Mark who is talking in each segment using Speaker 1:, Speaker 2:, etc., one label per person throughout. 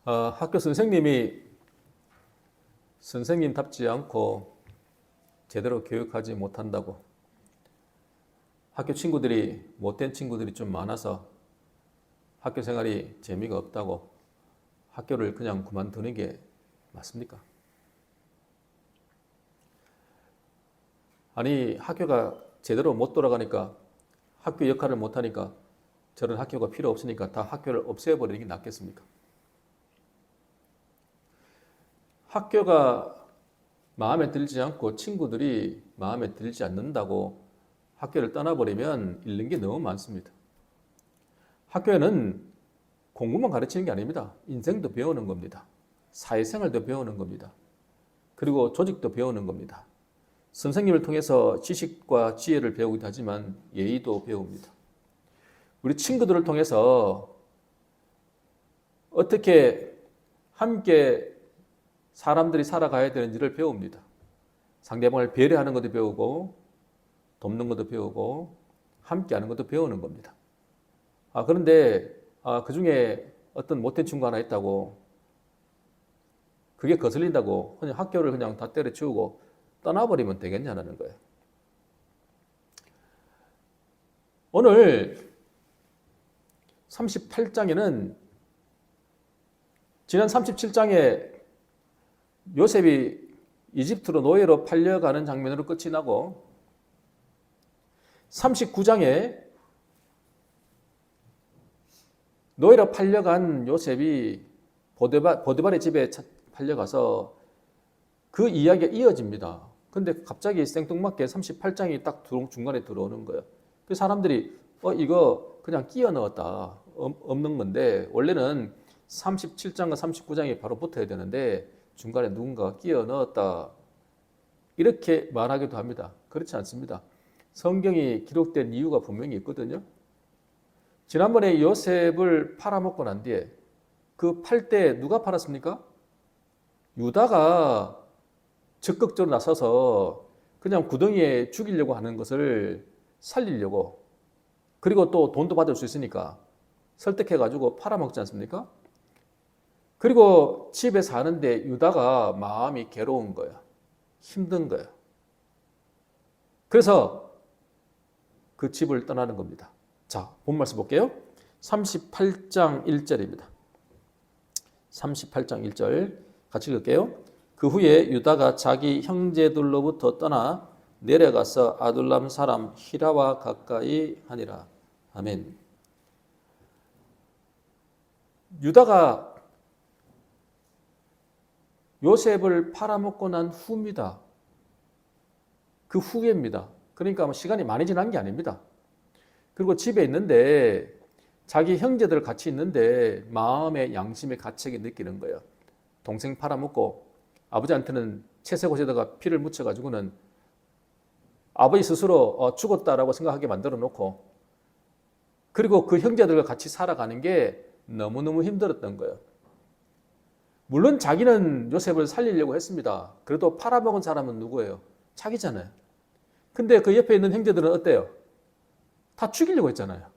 Speaker 1: 학교 선생님이 선생님답지 않고 제대로 교육하지 못한다고 학교 친구들이 못된 친구들이 좀 많아서 학교 생활이 재미가 없다고 학교를 그냥 그만두는 게 맞습니까? 아니, 학교가 제대로 못 돌아가니까 학교 역할을 못하니까 저런 학교가 필요 없으니까 다 학교를 없애버리는 게 낫겠습니까? 학교가 마음에 들지 않고 친구들이 마음에 들지 않는다고 학교를 떠나버리면 잃는 게 너무 많습니다. 학교에는 공부만 가르치는 게 아닙니다. 인생도 배우는 겁니다. 사회생활도 배우는 겁니다. 그리고 조직도 배우는 겁니다. 선생님을 통해서 지식과 지혜를 배우기도 하지만 예의도 배웁니다. 우리 친구들을 통해서 어떻게 함께 사람들이 살아가야 되는지를 배웁니다. 상대방을 배려하는 것도 배우고 돕는 것도 배우고 함께하는 것도 배우는 겁니다. 그런데 그 중에 어떤 못된 친구 하나 있다고 그게 거슬린다고 그냥 학교를 그냥 다 때려치우고 떠나버리면 되겠냐는 거예요. 오늘 38장에는 지난 37장에 요셉이 이집트로 노예로 팔려가는 장면으로 끝이 나고 39장에 노예로 팔려간 요셉이 보디발의 집에 팔려가서 그 이야기가 이어집니다. 근데 갑자기 생뚱맞게 38장이 딱 중간에 들어오는 거예요. 그 사람들이 이거 그냥 끼워 넣었다. 없는 건데 원래는 37장과 39장이 바로 붙어야 되는데 중간에 누군가 끼워 넣었다. 이렇게 말하기도 합니다. 그렇지 않습니다. 성경이 기록된 이유가 분명히 있거든요. 지난번에 요셉을 팔아먹고 난 뒤에 그 팔 때 누가 팔았습니까? 유다가 적극적으로 나서서 그냥 구덩이에 죽이려고 하는 것을 살리려고 그리고 또 돈도 받을 수 있으니까 설득해가지고 팔아먹지 않습니까? 그리고 집에 사는데 유다가 마음이 괴로운 거예요. 힘든 거예요. 그래서 그 집을 떠나는 겁니다. 자, 본 말씀 볼게요. 38장 1절입니다. 38장 1절 같이 읽을게요. 그 후에 유다가 자기 형제들로부터 떠나 내려가서 아둘람 사람 히라와 가까이 하니라. 아멘. 유다가 요셉을 팔아먹고 난 후입니다. 그 후에입니다. 그러니까 시간이 많이 지난 게 아닙니다. 그리고 집에 있는데 자기 형제들 같이 있는데 마음의 양심의 가책이 느끼는 거예요. 동생 팔아먹고 아버지한테는 채색옷에다가 피를 묻혀가지고는 아버지 스스로 죽었다라고 생각하게 만들어 놓고 그리고 그 형제들과 같이 살아가는 게 너무너무 힘들었던 거예요. 물론 자기는 요셉을 살리려고 했습니다. 그래도 팔아먹은 사람은 누구예요? 자기잖아요. 근데 그 옆에 있는 형제들은 어때요? 다 죽이려고 했잖아요.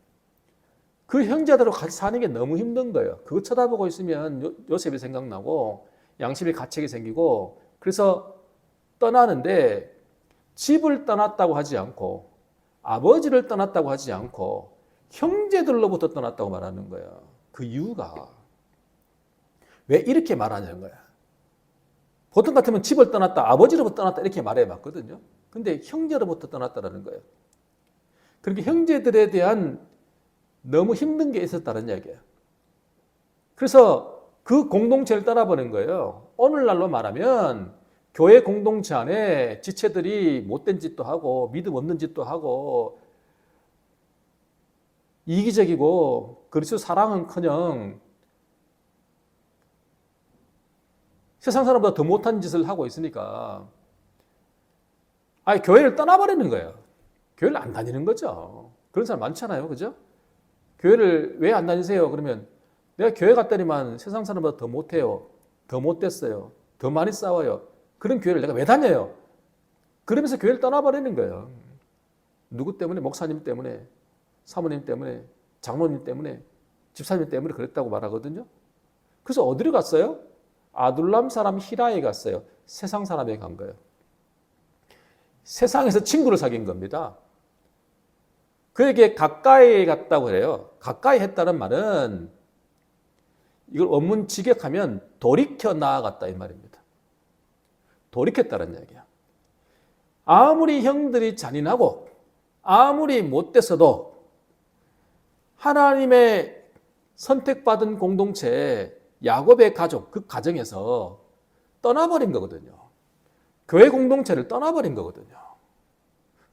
Speaker 1: 그 형제들하고 같이 사는 게 너무 힘든 거예요. 그거 쳐다보고 있으면 요셉이 생각나고 양심의 가책이 생기고 그래서 떠나는데 집을 떠났다고 하지 않고 아버지를 떠났다고 하지 않고 형제들로부터 떠났다고 말하는 거예요. 그 이유가 왜 이렇게 말하냐는 거야. 보통 같으면 집을 떠났다, 아버지로부터 떠났다 이렇게 말해 봤거든요. 근데 형제로부터 떠났다라는 거예요. 그렇게 형제들에 대한 너무 힘든 게 있었다는 얘기예요. 그래서 그 공동체를 떠나보는 거예요. 오늘날로 말하면 교회 공동체 안에 지체들이 못된 짓도 하고 믿음 없는 짓도 하고 이기적이고 그리스도 사랑은커녕 세상 사람보다 더 못한 짓을 하고 있으니까 교회를 떠나버리는 거예요. 교회를 안 다니는 거죠. 그런 사람 많잖아요. 그죠? 교회를 왜 안 다니세요? 그러면 내가 교회 갔더니만 세상 사람보다 더 못해요. 더 못됐어요. 더 많이 싸워요. 그런 교회를 내가 왜 다녀요? 그러면서 교회를 떠나버리는 거예요. 누구 때문에? 목사님 때문에, 사모님 때문에, 장로님 때문에, 집사님 때문에 그랬다고 말하거든요. 그래서 어디로 갔어요? 아둘람 사람 히라에 갔어요. 세상 사람에 간 거예요. 세상에서 친구를 사귄 겁니다. 그에게 가까이 갔다고 해요. 가까이 했다는 말은 이걸 원문 직역하면 돌이켜 나아갔다 이 말입니다. 돌이켰다는 얘기야. 아무리 형들이 잔인하고 아무리 못됐어도 하나님의 선택받은 공동체 야곱의 가족 그 가정에서 떠나버린 거거든요. 교회 공동체를 떠나버린 거거든요.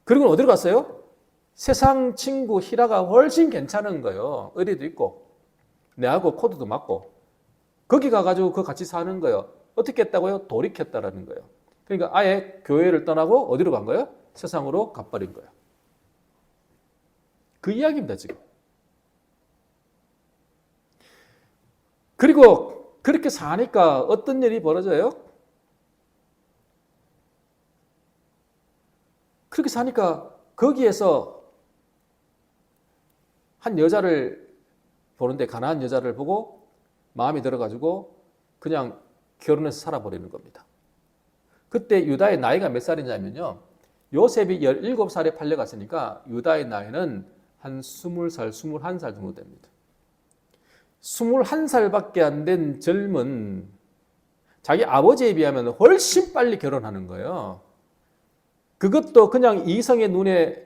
Speaker 1: 그리고 어디로 갔어요? 세상 친구 히라가 훨씬 괜찮은 거예요. 의리도 있고 내하고 코드도 맞고 거기 가가지고 그 같이 사는 거예요. 어떻게 했다고요? 돌이켰다라는 거예요. 그러니까 아예 교회를 떠나고 어디로 간 거예요? 세상으로 가버린 거예요. 그 이야기입니다 지금. 그리고 그렇게 사니까 어떤 일이 벌어져요? 그렇게 사니까 거기에서 한 여자를 보는데 가난한 여자를 보고 마음이 들어가지고 그냥 결혼해서 살아버리는 겁니다. 그때 유다의 나이가 몇 살이냐면요. 요셉이 17살에 팔려갔으니까 유다의 나이는 한 20살, 21살 정도 됩니다. 21살밖에 안 된 젊은 자기 아버지에 비하면 훨씬 빨리 결혼하는 거예요. 그것도 그냥 이성의 눈에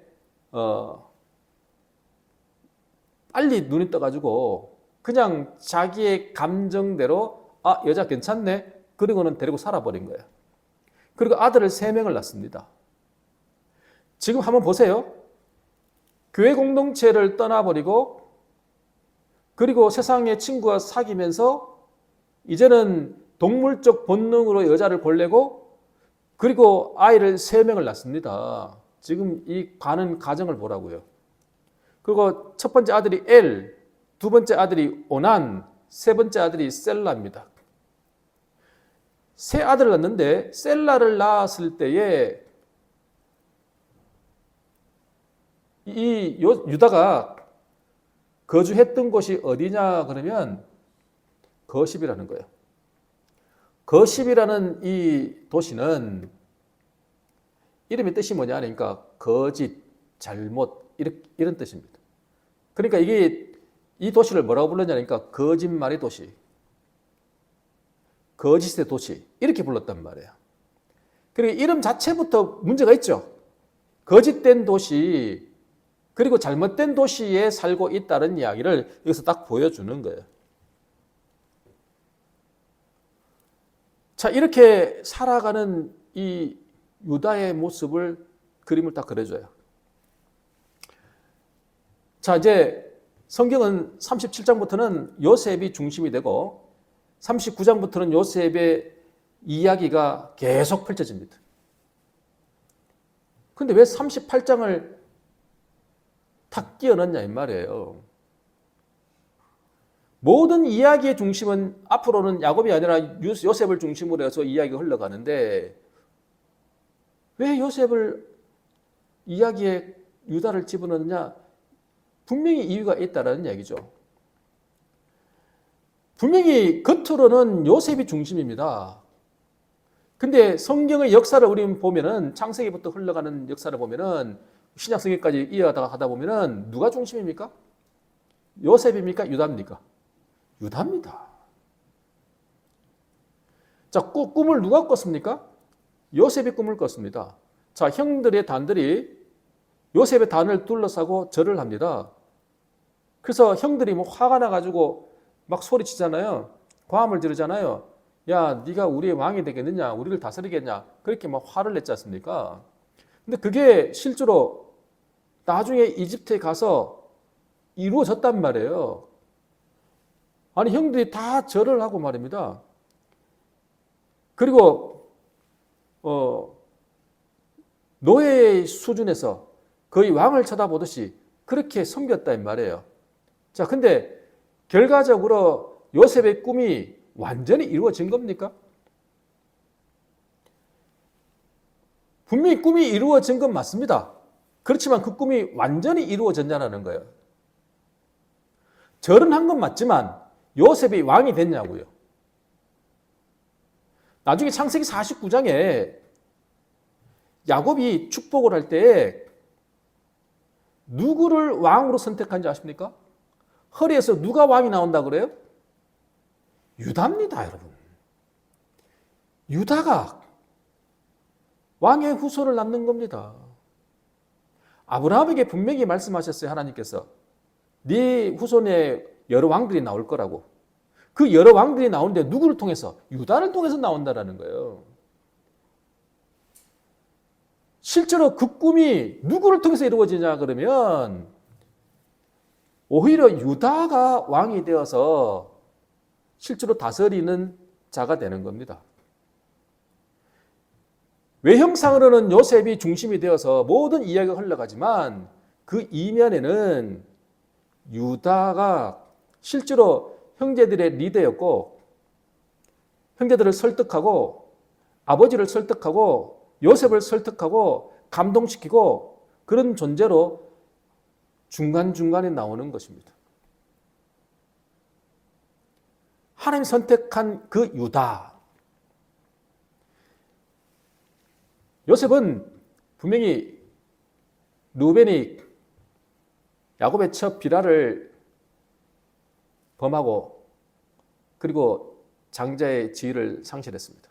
Speaker 1: 빨리 눈이 떠가지고 그냥 자기의 감정대로 아 여자 괜찮네 그리고는 데리고 살아버린 거예요. 그리고 아들을 3명을 낳습니다. 지금 한번 보세요. 교회 공동체를 떠나버리고 그리고 세상의 친구와 사귀면서 이제는 동물적 본능으로 여자를 보려고 그리고 아이를 3명을 낳습니다. 지금 이 가는 가정을 보라고요. 그리고 첫 번째 아들이 엘, 두 번째 아들이 오난, 세 번째 아들이 셀라입니다. 3아들을 낳는데 셀라를 낳았을 때에 이 유다가 거주했던 곳이 어디냐 그러면 거십이라는 거예요. 거십이라는 이 도시는 이름의 뜻이 뭐냐 하니까 거짓, 잘못 이런 뜻입니다. 그러니까 이게 이 도시를 뭐라고 불렀냐니까 거짓말의 도시, 거짓의 도시 이렇게 불렀단 말이에요. 그리고 이름 자체부터 문제가 있죠. 거짓된 도시 그리고 잘못된 도시에 살고 있다는 이야기를 여기서 딱 보여주는 거예요. 자, 이렇게 살아가는 이 유다의 모습을 그림을 딱 그려줘요. 자, 이제 성경은 37장부터는 요셉이 중심이 되고 39장부터는 요셉의 이야기가 계속 펼쳐집니다. 근데 왜 38장을 탁 끼워 넣냐 이 말이에요. 모든 이야기의 중심은 앞으로는 야곱이 아니라 요셉을 중심으로 해서 이야기가 흘러가는데 왜 요셉을 이야기에 유다를 집어넣느냐? 분명히 이유가 있다는 얘기죠. 분명히 겉으로는 요셉이 중심입니다. 근데 성경의 역사를 우리는 보면은 창세기부터 흘러가는 역사를 보면은 신약 성경까지 이어가다가 하다 보면은 누가 중심입니까? 요셉입니까? 유다입니까? 유다입니다. 자, 꿈을 누가 꿨습니까? 요셉이 꿈을 꿨습니다. 자, 형들의 단들이 요셉의 단을 둘러싸고 절을 합니다. 그래서 형들이 뭐 화가 나가지고 막 소리치잖아요. 고함을 지르잖아요. 야, 네가 우리의 왕이 되겠느냐? 우리를 다스리겠냐? 그렇게 막 화를 냈지 않습니까? 근데 그게 실제로 나중에 이집트에 가서 이루어졌단 말이에요. 아니, 형들이 다 절을 하고 말입니다. 그리고 노예의 수준에서 거의 왕을 쳐다보듯이 그렇게 섬겼다 이 말이에요. 자, 근데 결과적으로 요셉의 꿈이 완전히 이루어진 겁니까? 분명히 꿈이 이루어진 건 맞습니다. 그렇지만 그 꿈이 완전히 이루어졌냐는 거예요. 절은 한 건 맞지만 요셉이 왕이 됐냐고요. 나중에 창세기 49장에 야곱이 축복을 할 때 누구를 왕으로 선택한지 아십니까? 허리에서 누가 왕이 나온다 그래요? 유다입니다, 여러분. 유다가 왕의 후손을 낳는 겁니다. 아브라함에게 분명히 말씀하셨어요, 하나님께서. 네 후손에 여러 왕들이 나올 거라고. 그 여러 왕들이 나오는데 누구를 통해서? 유다를 통해서 나온다라는 거예요. 실제로 그 꿈이 누구를 통해서 이루어지냐 그러면 오히려 유다가 왕이 되어서 실제로 다스리는 자가 되는 겁니다. 외형상으로는 요셉이 중심이 되어서 모든 이야기가 흘러가지만 그 이면에는 유다가 실제로 형제들의 리더였고 형제들을 설득하고 아버지를 설득하고 요셉을 설득하고 감동시키고 그런 존재로 중간중간에 나오는 것입니다. 하나님 선택한 그 유다. 요셉은 분명히 루벤이 야곱의 첫 비라를 범하고 그리고 장자의 지위를 상실했습니다.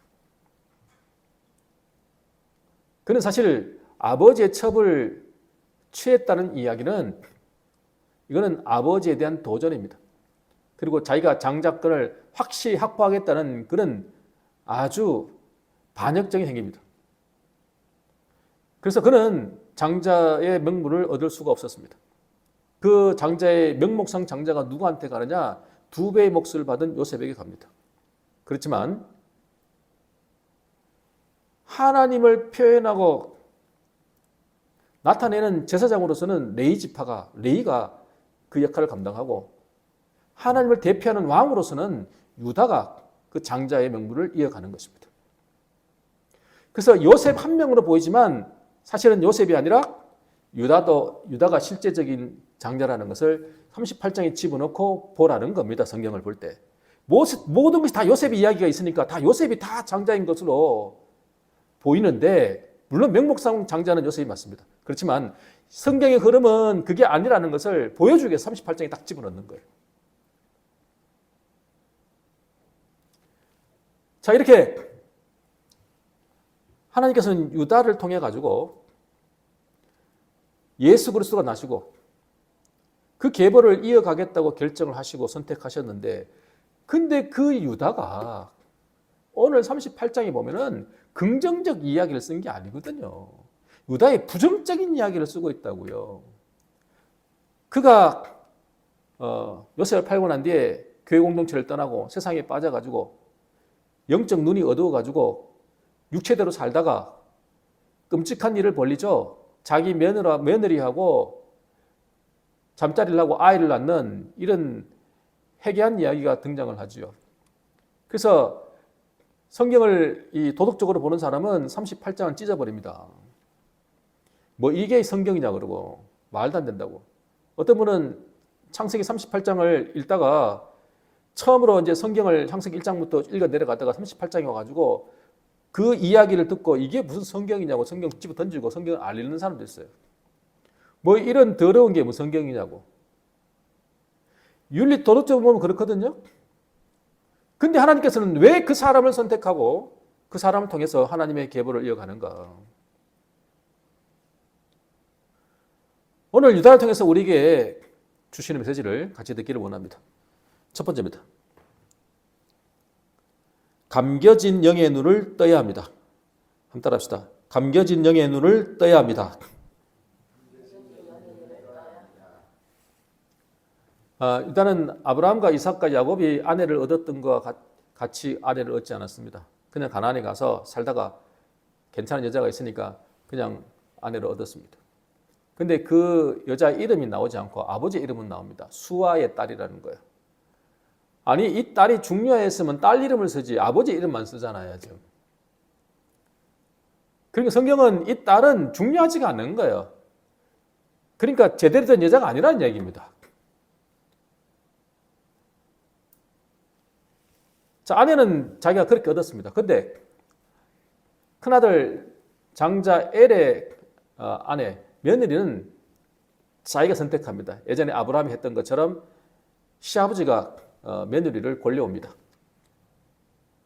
Speaker 1: 그는 사실 아버지의 첩을 취했다는 이야기는 이거는 아버지에 대한 도전입니다. 그리고 자기가 장자권을 확실히 확보하겠다는 그런 아주 반역적인 행위입니다. 그래서 그는 장자의 명분을 얻을 수가 없었습니다. 그 장자의 명목상 장자가 누구한테 가느냐? 2배의 몫을 받은 요셉에게 갑니다. 그렇지만 하나님을 표현하고 나타내는 제사장으로서는 레이가 그 역할을 감당하고 하나님을 대표하는 왕으로서는 유다가 그 장자의 명분을 이어가는 것입니다. 그래서 요셉 한 명으로 보이지만 사실은 요셉이 아니라 유다가 실제적인 장자라는 것을 38장에 집어넣고 보라는 겁니다. 성경을 볼 때. 모든 것이 다 요셉의 이야기가 있으니까 다 요셉이 다 장자인 것으로 보이는데 물론 명목상 장자는 요셉이 맞습니다. 그렇지만 성경의 흐름은 그게 아니라는 것을 보여주기 위해서 38장에 딱 집어넣는 거예요. 자, 이렇게 하나님께서는 유다를 통해 가지고 예수 그리스도가 나시고 그 계보를 이어가겠다고 결정을 하시고 선택하셨는데 근데 그 유다가 오늘 38장에 보면은 긍정적 이야기를 쓴 게 아니거든요. 유다의 부정적인 이야기를 쓰고 있다고요. 그가 요셉을 팔고 난 뒤에 교회 공동체를 떠나고 세상에 빠져가지고 영적 눈이 어두워가지고 육체대로 살다가 끔찍한 일을 벌리죠. 자기 며느리하고 잠자리를 하고 아이를 낳는 이런 해괴한 이야기가 등장을 하지요. 그래서 성경을 도덕적으로 보는 사람은 38장을 찢어버립니다. 뭐 이게 성경이냐 그러고 말도 안 된다고. 어떤 분은 창세기 38장을 읽다가 처음으로 이제 성경을 창세기 1장부터 읽어 내려가다가 38장에 와가지고 그 이야기를 듣고 이게 무슨 성경이냐고 성경 집어 던지고 성경을 안 읽는 사람도 있어요. 뭐 이런 더러운 게 무슨 성경이냐고. 윤리 도덕적으로 보면 그렇거든요. 근데 하나님께서는 왜 그 사람을 선택하고 그 사람을 통해서 하나님의 계보를 이어가는가. 오늘 유다를 통해서 우리에게 주시는 메시지를 같이 듣기를 원합니다. 첫 번째입니다. 감겨진 영의 눈을 떠야 합니다. 한번 따라합시다. 감겨진 영의 눈을 떠야 합니다. 일단은 아브라함과 이삭과 야곱이 아내를 얻었던 것과 같이 아내를 얻지 않았습니다. 그냥 가나안에 가서 살다가 괜찮은 여자가 있으니까 그냥 아내를 얻었습니다. 근데 그 여자 이름이 나오지 않고 아버지 이름은 나옵니다. 수아의 딸이라는 거예요. 아니 이 딸이 중요했으면 딸 이름을 쓰지 아버지 이름만 쓰잖아요. 지금. 그러니까 성경은 이 딸은 중요하지가 않은 거예요. 그러니까 제대로 된 여자가 아니라는 얘기입니다. 자, 아내는 자기가 그렇게 얻었습니다. 근데 큰아들 장자 엘의 아내 며느리는 자기가 선택합니다. 예전에 아브라함이 했던 것처럼 시아버지가 며느리를 골려옵니다.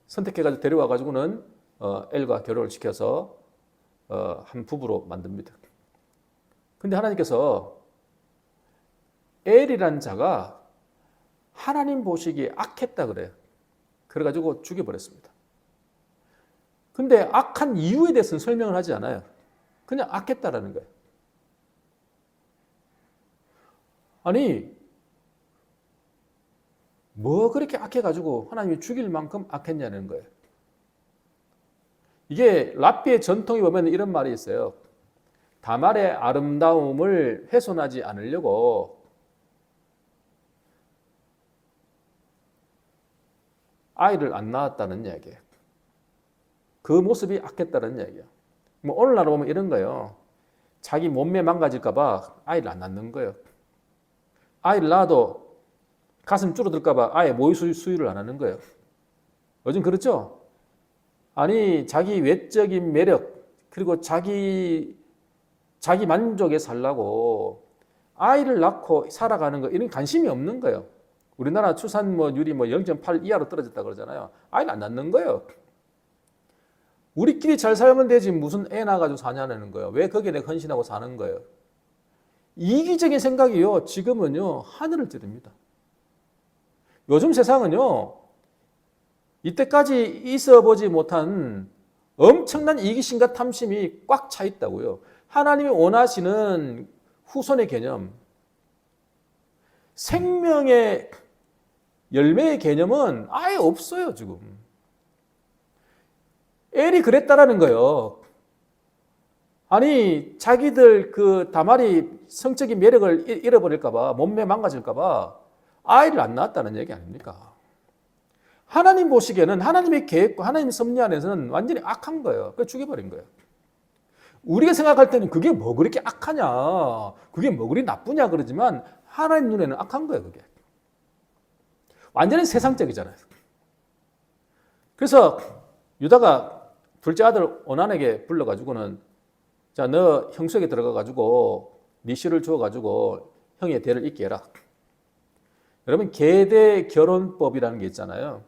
Speaker 1: 선택해가지고 데려와가지고는 엘과 결혼을 시켜서 한 부부로 만듭니다. 근데 하나님께서 엘이라는 자가 하나님 보시기에 악했다 그래요. 그래가지고 죽여버렸습니다. 근데 악한 이유에 대해서는 설명을 하지 않아요. 그냥 악했다라는 거예요. 아니, 뭐 그렇게 악해가지고 하나님이 죽일 만큼 악했냐는 거예요. 이게 랍비의 전통에 보면 이런 말이 있어요. 다말의 아름다움을 훼손하지 않으려고 아이를 안 낳았다는 이야기예요. 그 모습이 악했다는 이야기예요. 뭐 오늘날 보면 이런 거예요. 자기 몸매 망가질까 봐 아이를 안 낳는 거예요. 아이를 낳아도 가슴 줄어들까 봐 아예 모유 수유를 안 하는 거예요. 요즘 그렇죠? 아니, 자기 외적인 매력 그리고 자기 만족에 살라고 아이를 낳고 살아가는 거 이런 관심이 없는 거예요. 우리나라 출산율이 0.8 이하로 떨어졌다 그러잖아요. 아이를 안 낳는 거예요. 우리끼리 잘 살면 되지 무슨 애 낳아가지고 사냐는 거예요. 왜 거기에 내가 헌신하고 사는 거예요. 이기적인 생각이요. 지금은요. 하늘을 찌릅니다. 요즘 세상은요. 이때까지 있어보지 못한 엄청난 이기심과 탐심이 꽉 차 있다고요. 하나님이 원하시는 후손의 개념, 생명의 열매의 개념은 아예 없어요, 지금. 엘이 그랬다라는 거예요. 아니, 자기들 그 다말이 성적인 매력을 잃어버릴까봐, 몸매 망가질까봐 아이를 안 낳았다는 얘기 아닙니까? 하나님 보시기에는 하나님의 계획과 하나님의 섭리 안에서는 완전히 악한 거예요. 그래서 죽여버린 거예요. 우리가 생각할 때는 그게 뭐 그렇게 악하냐, 그게 뭐 그리 나쁘냐 그러지만 하나님 눈에는 악한 거예요, 그게. 완전히 세상적이잖아요. 그래서 유다가 둘째 아들 오난에게 불러가지고는 자, 너 형수에게 들어가가지고 네 씨를 주어가지고 형의 대를 잇게 해라. 여러분, 계대 결혼법이라는 게 있잖아요.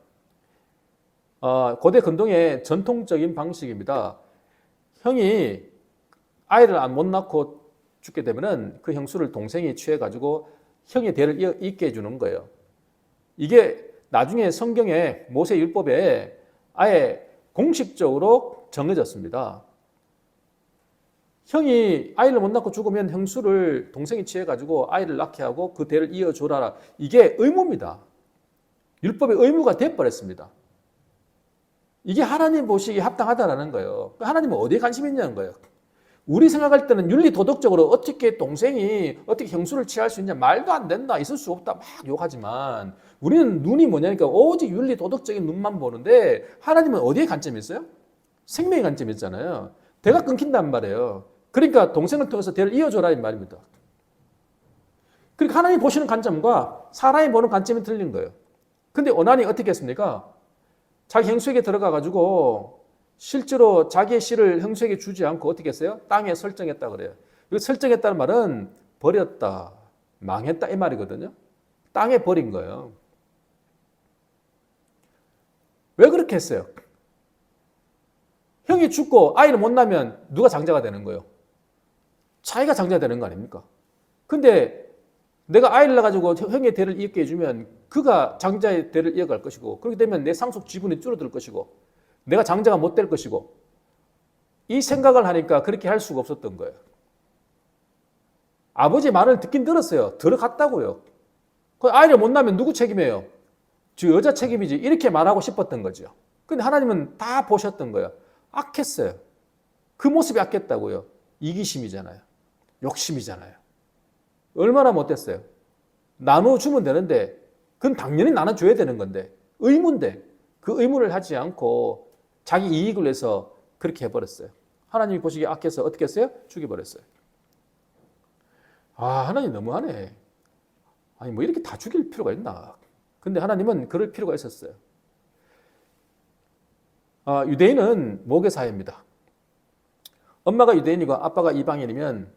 Speaker 1: 고대 근동의 전통적인 방식입니다. 형이 아이를 못 낳고 죽게 되면은 그 형수를 동생이 취해가지고 형의 대를 잇게 해주는 거예요. 이게 나중에 성경의 모세 율법에 아예 공식적으로 정해졌습니다. 형이 아이를 못 낳고 죽으면 형수를 동생이 취해가지고 아이를 낳게 하고 그 대를 이어줘라. 이게 의무입니다. 율법의 의무가 돼버렸습니다. 이게 하나님 보시기에 합당하다라는 거예요. 하나님은 어디에 관심이 있냐는 거예요. 우리 생각할 때는 윤리 도덕적으로 어떻게 동생이 어떻게 형수를 취할 수 있냐, 말도 안 된다, 있을 수 없다 막 욕하지만 우리는 눈이 뭐냐니까 오직 윤리 도덕적인 눈만 보는데 하나님은 어디에 관점이 있어요? 생명의 관점이 있잖아요. 대가 끊긴단 말이에요. 그러니까 동생을 통해서 대를 이어줘라 이 말입니다. 그러니까 하나님 보시는 관점과 사람이 보는 관점이 틀린 거예요. 근데 오난이 어떻게 했습니까? 자기 형수에게 들어가가지고 실제로 자기의 씨를 형수에게 주지 않고 어떻게 했어요? 땅에 설정했다 그래요. 이 설정했다는 말은 버렸다, 망했다 이 말이거든요. 땅에 버린 거예요. 왜 그렇게 했어요? 형이 죽고 아이를 못 낳으면 누가 장자가 되는 거예요? 자기가 장자가 되는 거 아닙니까? 근데 내가 아이를 낳아가지고 형의 대를 이었게 해주면 그가 장자의 대를 이어갈 것이고 그렇게 되면 내 상속 지분이 줄어들 것이고 내가 장자가 못 될 것이고 이 생각을 하니까 그렇게 할 수가 없었던 거예요. 아버지 말을 듣긴 들었어요. 들어갔다고요. 그 아이를 못 낳으면 누구 책임이에요? 저 여자 책임이지. 이렇게 말하고 싶었던 거죠. 근데 하나님은 다 보셨던 거예요. 악했어요. 그 모습이 악했다고요. 이기심이잖아요. 욕심이잖아요. 얼마나 못됐어요. 나눠주면 되는데 그건 당연히 나눠줘야 되는 건데 의무인데 그 의무를 하지 않고 자기 이익을 위해서 그렇게 해버렸어요. 하나님이 보시기에 악해서 어떻게 했어요? 죽여버렸어요. 아, 하나님 너무하네. 아니 뭐 이렇게 다 죽일 필요가 있나. 근데 하나님은 그럴 필요가 있었어요. 유대인은 목의 사회입니다. 엄마가 유대인이고 아빠가 이방인이면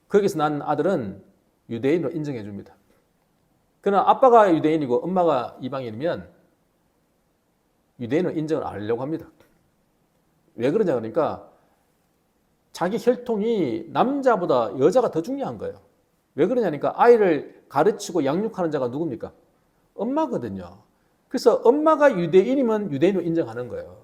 Speaker 1: 거기서 난 아들은 유대인으로 인정해 줍니다. 그러나 아빠가 유대인이고 엄마가 이방인이면 유대인은 인정을 안 하려고 합니다. 왜 그러냐 그러니까 자기 혈통이 남자보다 여자가 더 중요한 거예요. 왜 그러냐니까 아이를 가르치고 양육하는 자가 누굽니까? 엄마거든요. 그래서 엄마가 유대인이면 유대인으로 인정하는 거예요.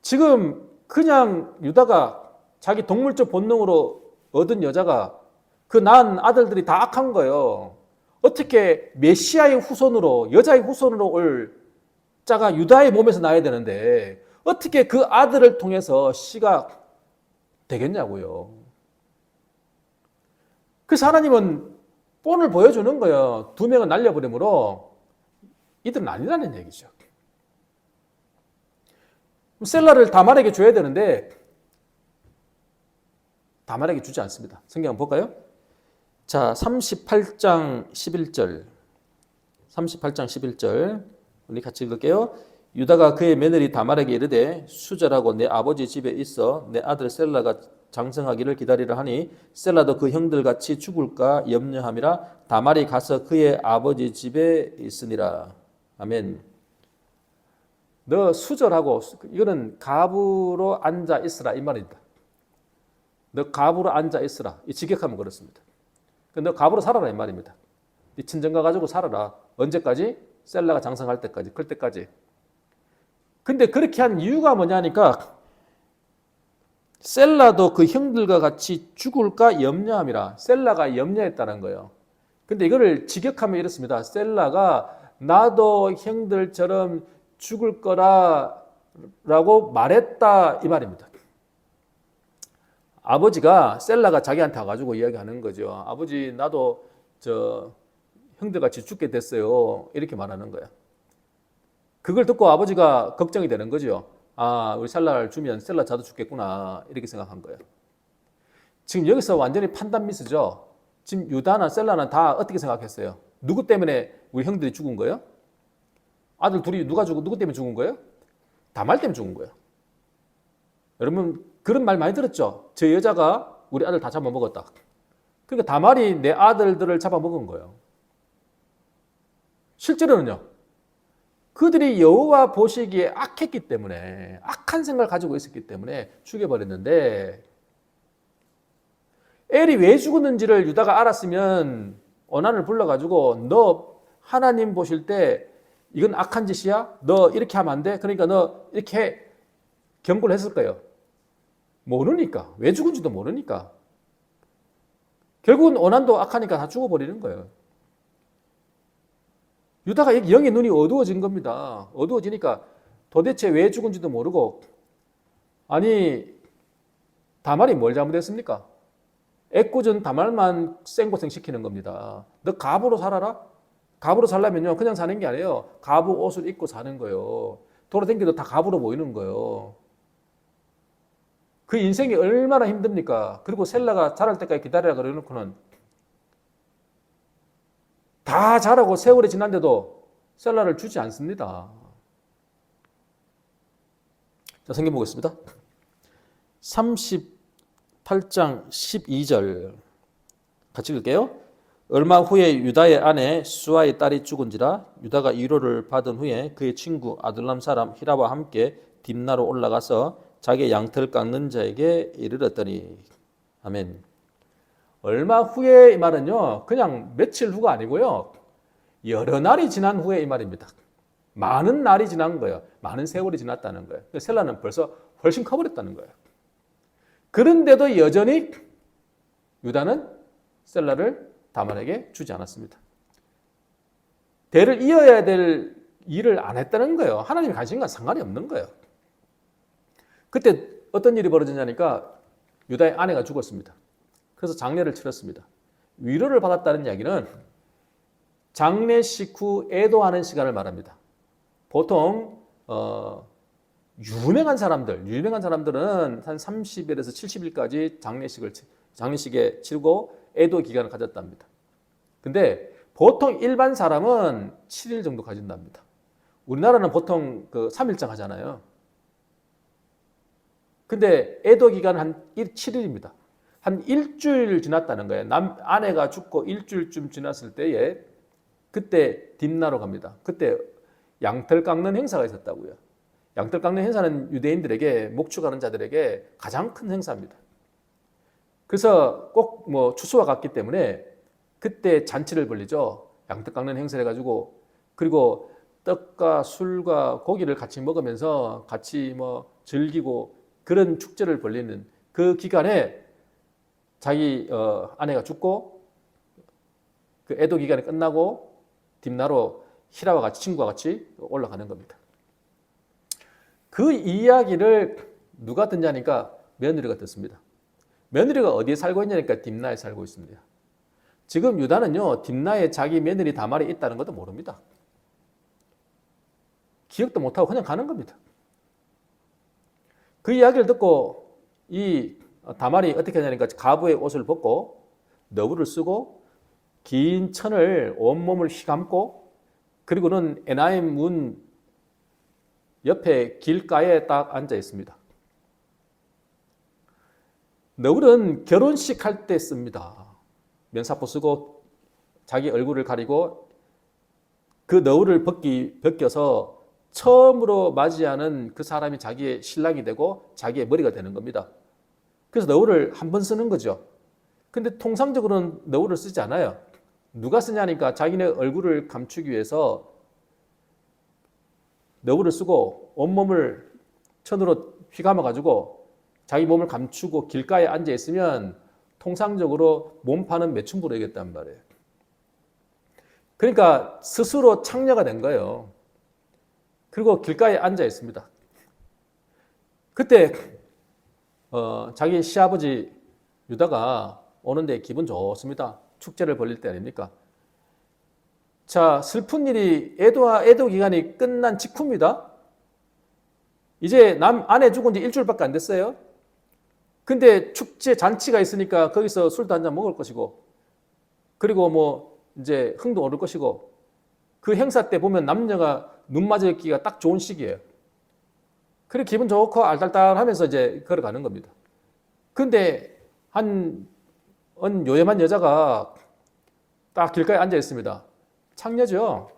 Speaker 1: 지금 그냥 유다가 자기 동물적 본능으로 얻은 여자가 그 낳은 아들들이 다 악한 거예요. 어떻게 메시아의 후손으로 여자의 후손으로 올 자가 유다의 몸에서 나야 되는데 어떻게 그 아들을 통해서 씨가 되겠냐고요. 그래서 하나님은 본을 보여주는 거예요. 두 명을 날려버리므로 이들은 아니라는 얘기죠. 셀라를 다말에게 줘야 되는데 다말에게 주지 않습니다. 성경 한번 볼까요? 자, 38장 11절. 38장 11절. 우리 같이 읽을게요. 유다가 그의 며느리 다말에게 이르되 수절하고 내 아버지 집에 있어 내 아들 셀라가 장성하기를 기다리라 하니 셀라도 그 형들 같이 죽을까 염려함이라 다말이 가서 그의 아버지 집에 있으니라. 아멘. 너 수절하고 이거는 갑으로 앉아 있으라 이 말입니다. 너 갑으로 앉아 있으라. 이 직역하면 그렇습니다. 너 갑으로 살아라 이 말입니다. 네 친정가 가지고 살아라. 언제까지? 셀라가 장성할 때까지, 클 때까지. 근데 그렇게 한 이유가 뭐냐니까 셀라도 그 형들과 같이 죽을까 염려함이라. 셀라가 염려했다는 거예요. 근데 이거를 직역하면 이렇습니다. 셀라가 나도 형들처럼 죽을 거라고 말했다 이 말입니다. 아버지가 셀라가 자기한테 와가지고 이야기하는 거죠. 아버지 나도 저 형들같이 죽게 됐어요. 이렇게 말하는 거야. 그걸 듣고 아버지가 걱정이 되는 거죠. 아, 우리 셀라를 주면 셀라 자도 죽겠구나 이렇게 생각한 거예요. 지금 여기서 완전히 판단 미스죠. 지금 유다나 셀라는 다 어떻게 생각했어요? 누구 때문에 우리 형들이 죽은 거예요? 아들 둘이 누구 때문에 죽은 거예요? 다말 때문에 죽은 거예요. 여러분 그런 말 많이 들었죠? 저 여자가 우리 아들 다 잡아먹었다. 그러니까 다말이 내 아들들을 잡아먹은 거예요. 실제로는요. 그들이 여호와 보시기에 악했기 때문에 악한 생각을 가지고 있었기 때문에 죽여버렸는데 엘이 왜 죽었는지를 유다가 알았으면 원한을 불러가지고 너 하나님 보실 때 이건 악한 짓이야? 너 이렇게 하면 안 돼? 그러니까 너 이렇게 해. 경고를 했을 거예요. 모르니까. 왜 죽은지도 모르니까. 결국은 원한도 악하니까 다 죽어버리는 거예요. 유다가 영의 눈이 어두워진 겁니다. 어두워지니까 도대체 왜 죽은지도 모르고 아니 다말이 뭘 잘못했습니까? 애꿎은 다말만 생고생 시키는 겁니다. 너 갑으로 살아라? 갑으로 살려면요 그냥 사는 게 아니에요. 갑 옷을 입고 사는 거예요. 돌아다니기도 다 갑으로 보이는 거예요. 그 인생이 얼마나 힘듭니까? 그리고 셀라가 자랄 때까지 기다리라 그래놓고는 다 자라고 세월이 지난데도 셀라를 주지 않습니다. 자, 성경 보겠습니다. 38장 12절 같이 읽을게요. 얼마 후에 유다의 아내 수아의 딸이 죽은지라 유다가 위로를 받은 후에 그의 친구 아둘람 사람 히라와 함께 딥나로 올라가서 자기의 양털 깎는 자에게 이르렀더니 아멘. 얼마 후에 이 말은요 그냥 며칠 후가 아니고요 여러 날이 지난 후에 이 말입니다. 많은 날이 지난 거예요. 많은 세월이 지났다는 거예요. 셀라는 벌써 훨씬 커버렸다는 거예요. 그런데도 여전히 유다는 셀라를 다말에게 주지 않았습니다. 대를 이어야 될 일을 안 했다는 거예요. 하나님의 관심과 상관이 없는 거예요. 그때 어떤 일이 벌어지냐니까 유다의 아내가 죽었습니다. 그래서 장례를 치렀습니다. 위로를 받았다는 이야기는 장례식 후 애도하는 시간을 말합니다. 보통 유명한 사람들은 한 30일에서 70일까지 장례식에 치르고 애도 기간을 가졌답니다. 근데 보통 일반 사람은 7일 정도 가진답니다. 우리나라는 보통 그 3일장 하잖아요. 근데 애도 기간은 한 7일입니다. 한 일주일 지났다는 거예요. 아내가 죽고 일주일쯤 지났을 때에 그때 딥나로 갑니다. 그때 양털 깎는 행사가 있었다고요. 양털 깎는 행사는 유대인들에게 목축하는 자들에게 가장 큰 행사입니다. 그래서 꼭 뭐 추수와 같기 때문에 그때 잔치를 벌리죠. 양털 깎는 행사를 해가지고 그리고 떡과 술과 고기를 같이 먹으면서 같이 뭐 즐기고 그런 축제를 벌리는 그 기간에 자기 아내가 죽고 그 애도 기간이 끝나고 딥나로 히라와 같이 친구와 같이 올라가는 겁니다. 그 이야기를 누가 듣냐니까 며느리가 듣습니다. 며느리가 어디에 살고 있냐니까 딥나에 살고 있습니다. 지금 유다는요 딥나에 자기 며느리 다말이 있다는 것도 모릅니다. 기억도 못하고 그냥 가는 겁니다. 그 이야기를 듣고 이 다말이 어떻게 하냐니까 가부의 옷을 벗고 너울을 쓰고 긴 천을 온몸을 휘감고 그리고는 에나임 문 옆에 길가에 딱 앉아 있습니다. 너울은 결혼식 할 때 씁니다. 면사포 쓰고 자기 얼굴을 가리고 그 너울을 벗겨서 처음으로 맞이하는 그 사람이 자기의 신랑이 되고 자기의 머리가 되는 겁니다. 그래서 너울을 한 번 쓰는 거죠. 근데 통상적으로는 너울을 쓰지 않아요. 누가 쓰냐니까 자기네 얼굴을 감추기 위해서 너울을 쓰고 온몸을 천으로 휘감아가지고 자기 몸을 감추고 길가에 앉아 있으면 통상적으로 몸파는 매춘부로 이겼단 말이에요. 그러니까 스스로 창녀가 된 거예요. 그리고 길가에 앉아 있습니다. 그때 자기 시아버지 유다가 오는데 기분 좋습니다. 축제를 벌릴 때 아닙니까? 자, 슬픈 일이 애도 기간이 끝난 직후입니다. 이제 아내 죽은 지 일주일밖에 안 됐어요. 근데 축제 잔치가 있으니까 거기서 술도 한잔 먹을 것이고 그리고 뭐 이제 흥도 오를 것이고 그 행사 때 보면 남녀가 눈 맞을기가 딱 좋은 시기예요. 그래 기분 좋고 알딸딸하면서 이제 걸어가는 겁니다. 근데 한 요염한 여자가 딱 길가에 앉아 있습니다. 창녀죠.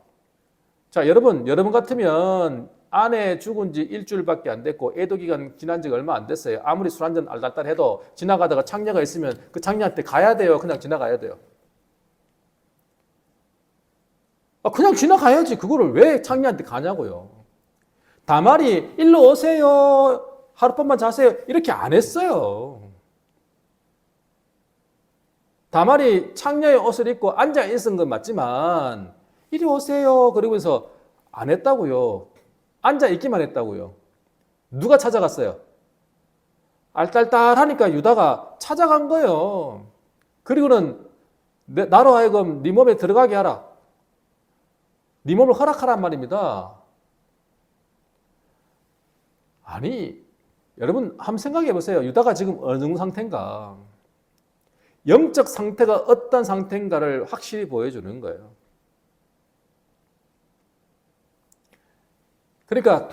Speaker 1: 자, 여러분 같으면 아내 죽은 지 일주일밖에 안 됐고 애도 기간 지난 지가 얼마 안 됐어요. 아무리 술 한잔 알딸딸 해도 지나가다가 창녀가 있으면 그 창녀한테 가야 돼요. 그냥 지나가야 돼요. 그냥 지나가야지. 그거를 왜 창녀한테 가냐고요. 다말이 일로 오세요. 하룻밤만 자세요. 이렇게 안 했어요. 다말이 창녀의 옷을 입고 앉아 있은 건 맞지만 이리 오세요. 그러면서 안 했다고요. 앉아 있기만 했다고요. 누가 찾아갔어요? 알딸딸하니까 유다가 찾아간 거예요. 그리고는 나로 하여금 네 몸에 들어가게 하라. 네 몸을 허락하란 말입니다. 아니, 여러분 한번 생각해 보세요. 유다가 지금 어느 정도 상태인가? 영적 상태가 어떤 상태인가를 확실히 보여주는 거예요. 그러니까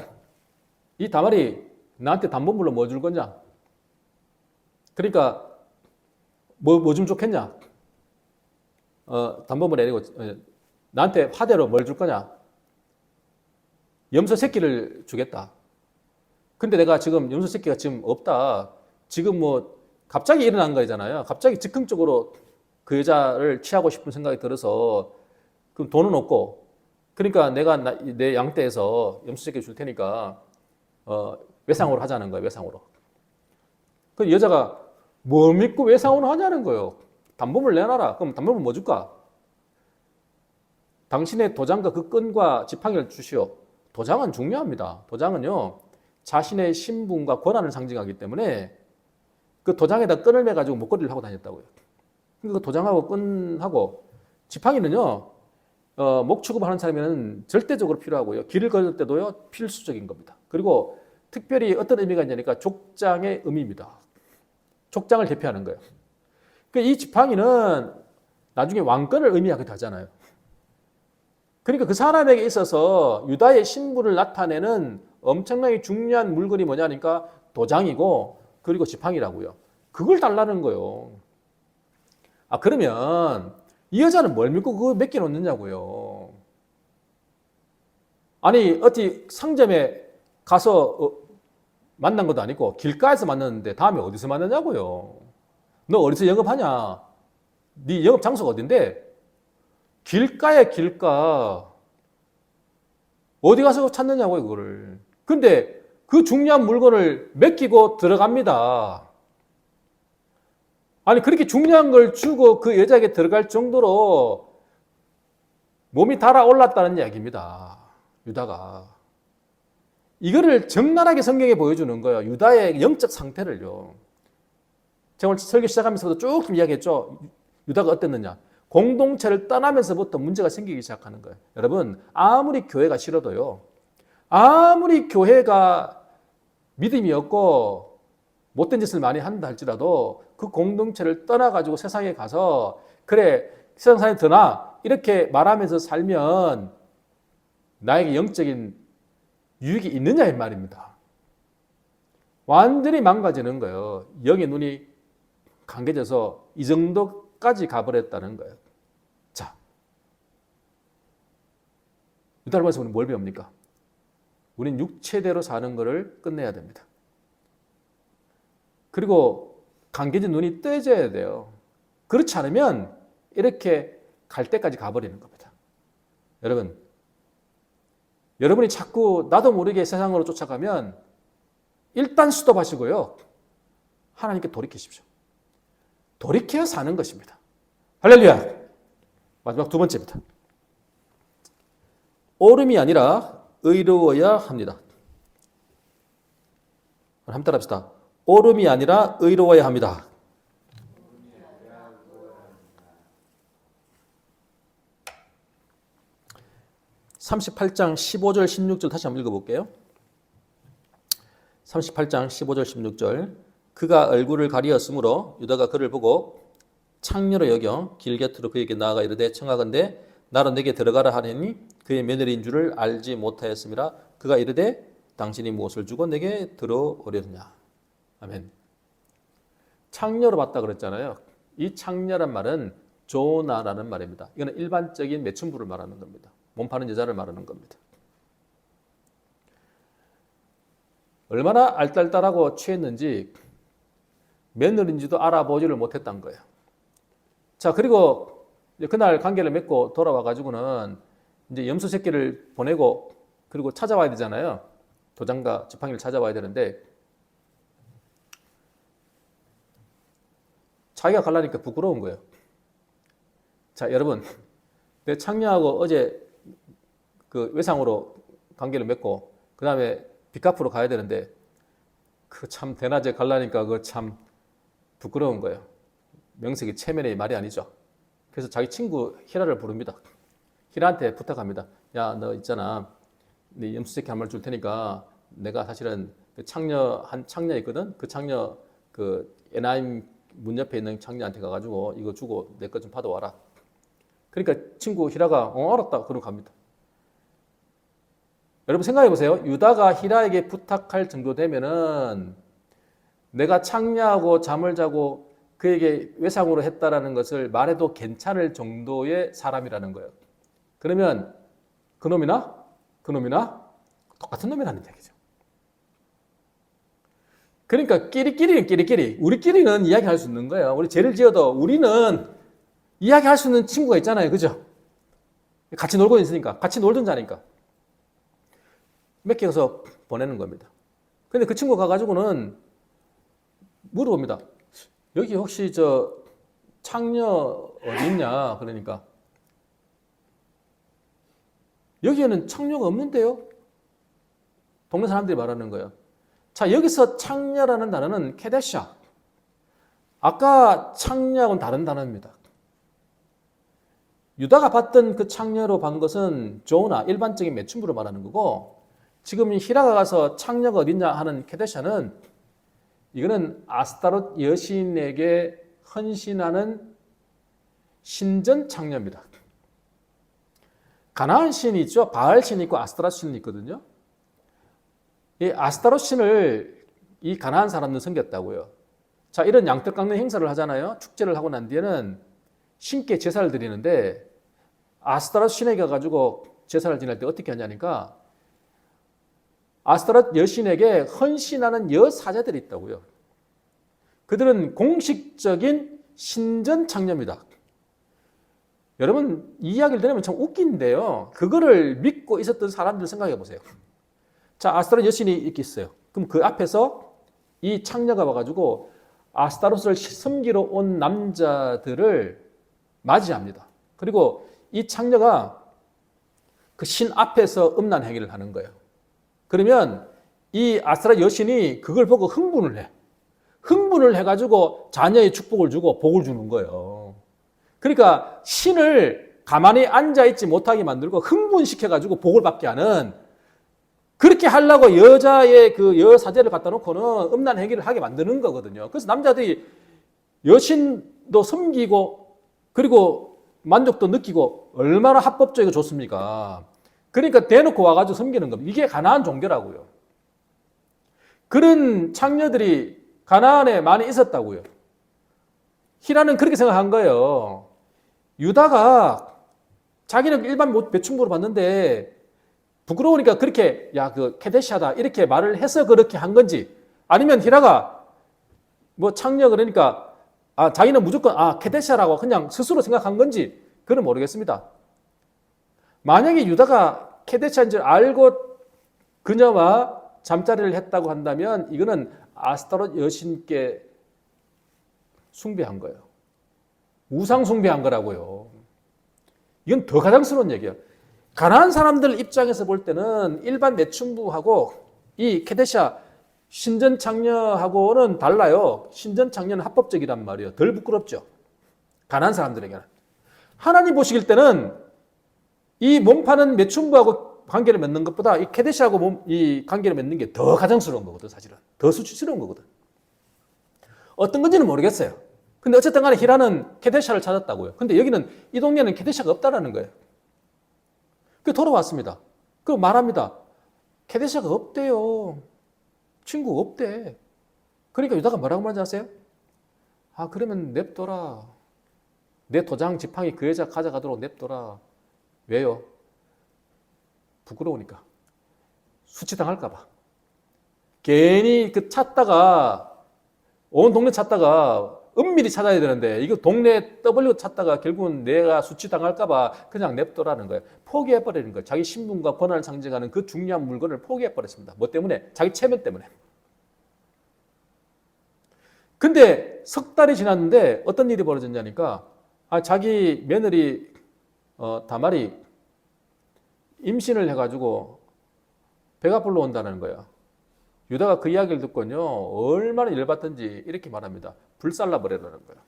Speaker 1: 이 다말이 나한테 담보물로 뭐 줄 거냐? 그러니까 뭐 좀 좋겠냐? 담보물 아니고 나한테 화대로 뭘 줄 거냐? 염소 새끼를 주겠다. 근데 내가 지금 염소 새끼가 지금 없다. 지금 뭐 갑자기 일어난 거잖아요. 갑자기 즉흥적으로 그 여자를 취하고 싶은 생각이 들어서 그럼 돈은 없고 그러니까 내가 내 양떼에서 염소 새끼 줄 테니까 외상으로 하자는 거예요. 외상으로. 그 여자가 뭐 믿고 외상으로 하냐는 거예요. 담보물 내놔라. 그럼 담보물 뭐 줄까? 당신의 도장과 그 끈과 지팡이를 주시오. 도장은 중요합니다. 도장은요 자신의 신분과 권한을 상징하기 때문에 그 도장에다 끈을 매가지고 목걸이를 하고 다녔다고요. 그러니까 그 도장하고 끈하고 지팡이는요 목 취급하는 사람에는 절대적으로 필요하고요. 길을 걸을 때도요 필수적인 겁니다. 그리고 특별히 어떤 의미가 있냐니까 족장의 의미입니다. 족장을 대표하는 거예요. 그러니까 이 지팡이는 나중에 왕권을 의미하기도 하잖아요. 그러니까 그 사람에게 있어서 유다의 신분을 나타내는 엄청나게 중요한 물건이 뭐냐니까 도장이고 그리고 지팡이라고요. 그걸 달라는 거예요. 그러면 이 여자는 뭘 믿고 그거 몇 개 놓느냐고요. 아니 어디 상점에 가서 만난 것도 아니고 길가에서 만났는데 다음에 어디서 만나냐고요. 너 어디서 영업하냐? 네 영업 장소가 어딘데? 길가에 길가. 어디 가서 찾느냐고요, 그거를. 근데 그 중요한 물건을 맡기고 들어갑니다. 아니, 그렇게 중요한 걸 주고 그 여자에게 들어갈 정도로 몸이 달아올랐다는 이야기입니다. 유다가. 이거를 적나라하게 성경에 보여주는 거예요. 유다의 영적 상태를요. 제가 오늘 설교 시작하면서도 쭉 이야기했죠. 유다가 어땠느냐. 공동체를 떠나면서부터 문제가 생기기 시작하는 거예요. 여러분, 아무리 교회가 싫어도요. 아무리 교회가 믿음이 없고 못된 짓을 많이 한다 할지라도 그 공동체를 떠나가지고 세상에 가서 그래, 세상 사람이 더 나아. 이렇게 말하면서 살면 나에게 영적인 유익이 있느냐 이 말입니다. 완전히 망가지는 거예요. 영의 눈이 감겨져서 이 정도까지 가버렸다는 거예요. 자, 유다를 우리는 뭘 배웁니까? 우리는 육체대로 사는 것을 끝내야 됩니다. 그리고 감겨진 눈이 떠져야 돼요. 그렇지 않으면 이렇게 갈 때까지 가버리는 겁니다. 여러분이 자꾸 나도 모르게 세상으로 쫓아가면 일단 스톱하시고요. 하나님께 돌이키십시오. 돌이켜 사는 것입니다. 할렐루야. 마지막 두 번째입니다. 옳음이 아니라 의로워야 합니다. 한번 따라합시다. 옳음이 아니라 의로워야 합니다. 38장 15절 16절 다시 한번 읽어볼게요. 38장 15절 16절 그가 얼굴을 가리었으므로 유다가 그를 보고 창녀로 여겨 길 곁으로 그에게 나아가 이르되 청하건대 나로 내게 들어가라 하니 그의 며느리인 줄을 알지 못하였음이라. 그가 이르되 당신이 무엇을 주고 내게 들어오려느냐. 아멘. 창녀로 봤다 그랬잖아요. 이 창녀란 말은 조나라는 말입니다. 이거는 일반적인 매춘부를 말하는 겁니다. 몸 파는 여자를 말하는 겁니다. 얼마나 알딸딸하고 취했는지 며느리인지도 알아보지를 못했던 거예요. 자, 그리고 그날 관계를 맺고 돌아와 가지고는 이제 염소 새끼를 보내고 그리고 찾아와야 되잖아요. 도장과 지팡이를 찾아와야 되는데 자기가 가려니까 부끄러운 거예요. 자, 여러분, 내 창녀하고 어제 그 외상으로 관계를 맺고 그 다음에 빚갚으러 가야 되는데 그 참 대낮에 가려니까 그 참 부끄러운 거예요. 명색이 체면의 말이 아니죠. 그래서 자기 친구 히라를 부릅니다. 히라한테 부탁합니다. 야, 너 있잖아. 네 염소새끼 한 마리 줄 테니까 내가 사실은 그 한 창녀 있거든. 그 창녀 그 에나임 문 옆에 있는 창녀한테 가가지고 이거 주고 내 것 좀 받아와라. 그러니까 친구 히라가 알았다 그러고 갑니다. 여러분 생각해 보세요. 유다가 히라에게 부탁할 정도 되면은 내가 창녀하고 잠을 자고 그에게 외상으로 했다라는 것을 말해도 괜찮을 정도의 사람이라는 거예요. 그러면 그놈이나 똑같은 놈이라는 얘기죠. 그러니까 끼리끼리 우리끼리는 이야기할 수 있는 거예요. 우리 죄를 지어도 우리는 이야기할 수 있는 친구가 있잖아요. 그죠? 같이 놀고 있으니까. 같이 놀던 자니까. 몇 개 가서 보내는 겁니다. 근데 그 친구 가가지고는 물어봅니다. 여기 혹시 저 창녀 어디 있냐? 그러니까 여기에는 창녀가 없는데요? 동네 사람들이 말하는 거예요. 자, 여기서 창녀라는 단어는 케데샤. 아까 창녀하고는 다른 단어입니다. 유다가 봤던 그 창녀로 본 것은 조나, 일반적인 매춘부로 말하는 거고, 지금 히라가 가서 창녀가 어딨냐 하는 케데샤는 이거는 아스타롯 여신에게 헌신하는 신전 창녀입니다. 가나안 신이 있죠. 바알 신이 있고 아스타롯 신이 있거든요. 이 아스타롯 신을 이 가난한 사람들 섬겼다고요. 자, 이런 양떡 깎는 행사를 하잖아요. 축제를 하고 난 뒤에는 신께 제사를 드리는데 아스타로스 신에게 가가지고 제사를 지낼 때 어떻게 하냐니까 아스타로스 여신에게 헌신하는 여사제들이 있다고요. 그들은 공식적인 신전 창녀입니다. 여러분 이 이야기를 들으면 참 웃긴데요. 그거를 믿고 있었던 사람들 생각해 보세요. 자, 아스타로스 여신이 이렇게 있어요. 그럼 그 앞에서 이 창녀가 와가지고 아스타로스를 섬기러 온 남자들을 맞이합니다. 그리고 이 창녀가 그 신 앞에서 음란 행위를 하는 거예요. 그러면 이 아스타로스 여신이 그걸 보고 흥분을 해. 흥분을 해가지고 자녀의 축복을 주고 복을 주는 거예요. 그러니까 신을 가만히 앉아있지 못하게 만들고 흥분시켜가지고 복을 받게 하는, 그렇게 하려고 여자의 그 여사제를 갖다 놓고는 음란 행위를 하게 만드는 거거든요. 그래서 남자들이 여신도 섬기고 그리고 만족도 느끼고 얼마나 합법적이고 좋습니까? 그러니까 대놓고 와가지고 섬기는 겁니다. 이게 가나안 종교라고요. 그런 창녀들이 가나안에 많이 있었다고요. 히라는 그렇게 생각한 거예요. 유다가 자기는 일반 매춘부로 봤는데 부끄러우니까 그렇게 야 그 케데시하다 이렇게 말을 해서 그렇게 한 건지, 아니면 히라가 뭐 창녀 그러니까 자기는 무조건 케데시하라고 그냥 스스로 생각한 건지 그건 모르겠습니다. 만약에 유다가 케데시한 줄 알고 그녀와 잠자리를 했다고 한다면 이거는 아스타롯 여신께 숭배한 거예요. 우상 숭배한 거라고요. 이건 더 가장스러운 얘기예요. 가난한 사람들 입장에서 볼 때는 일반 매춘부하고 이 케데샤 신전 창녀하고는 달라요. 신전 창녀는 합법적이란 말이에요. 덜 부끄럽죠. 가난한 사람들에게는. 하나님 보시길 때는 이 몸 파는 매춘부하고 관계를 맺는 것보다 이 케데샤하고 이 관계를 맺는 게 더 가장스러운 거거든, 사실은. 더 수치스러운 거거든. 어떤 건지는 모르겠어요. 근데 어쨌든 간에 히라는 케데샤를 찾았다고요. 근데 여기는 이 동네는 케데샤가 없다라는 거예요. 그 돌아왔습니다. 그 말합니다. 케데샤가 없대요. 친구가 없대. 그러니까 유다가 뭐라고 말하는지 아세요? 그러면 냅둬라. 내 도장 지팡이 그 여자 가져가도록 냅둬라. 왜요? 부끄러우니까. 수치당할까 봐. 괜히 그 찾다가 온 동네 찾다가 은밀히 찾아야 되는데 이거 동네 떠벌리고 찾다가 결국은 내가 수치당할까 봐 그냥 냅둬라는 거예요. 포기해버리는 거예요. 자기 신분과 권한을 상징하는 그 중요한 물건을 포기해버렸습니다. 뭐 때문에? 자기 체면 때문에. 근데 석 달이 지났는데 어떤 일이 벌어졌냐니까 자기 며느리 다말이 임신을 해가지고 배가 불러온다는 거예요. 유다가 그 이야기를 듣고요 얼마나 열받던지 이렇게 말합니다. 불살라 버리라는 거예요.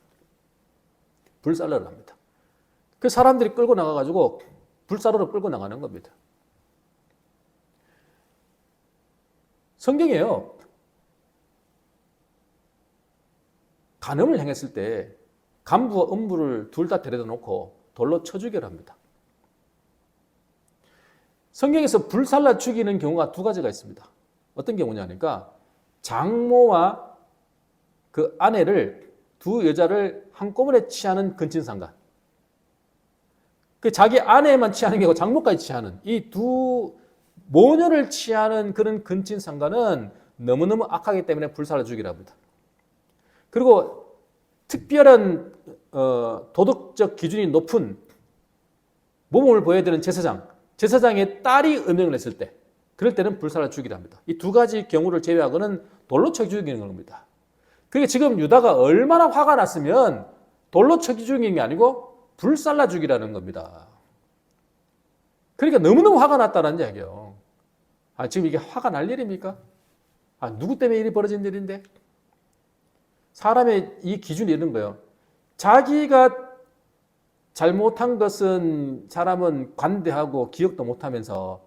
Speaker 1: 불살라를 합니다. 그 사람들이 끌고 나가가지고 불사로로 끌고 나가는 겁니다. 성경에요. 간음을 행했을 때 간부와 음부를 둘 다 데려다 놓고 돌로 쳐 죽여라 합니다. 성경에서 불살라 죽이는 경우가 두 가지가 있습니다. 어떤 경우냐니까 장모와 그 아내를 두 여자를 한꺼번에 취하는 근친상간. 그 자기 아내만 취하는 게 아니고 장모까지 취하는 이 두 모녀를 취하는 그런 근친상간은 너무너무 악하기 때문에 불살라 죽이라 합니다. 그리고 특별한 도덕적 기준이 높은 모범을 보여야 되는 제사장의 딸이 음행을 했을 때 그럴 때는 불살라 죽이라 합니다. 이 두 가지 경우를 제외하고는 돌로 쳐 죽이는 겁니다. 그게 지금 유다가 얼마나 화가 났으면 돌로 쳐 죽이는 게 아니고 불살라 죽이라는 겁니다. 그러니까 너무너무 화가 났다는 얘기예요. 지금 이게 화가 날 일입니까? 누구 때문에 일이 벌어진 일인데? 사람의 이 기준이 이런 거예요. 자기가 잘못한 것은 사람은 관대하고 기억도 못하면서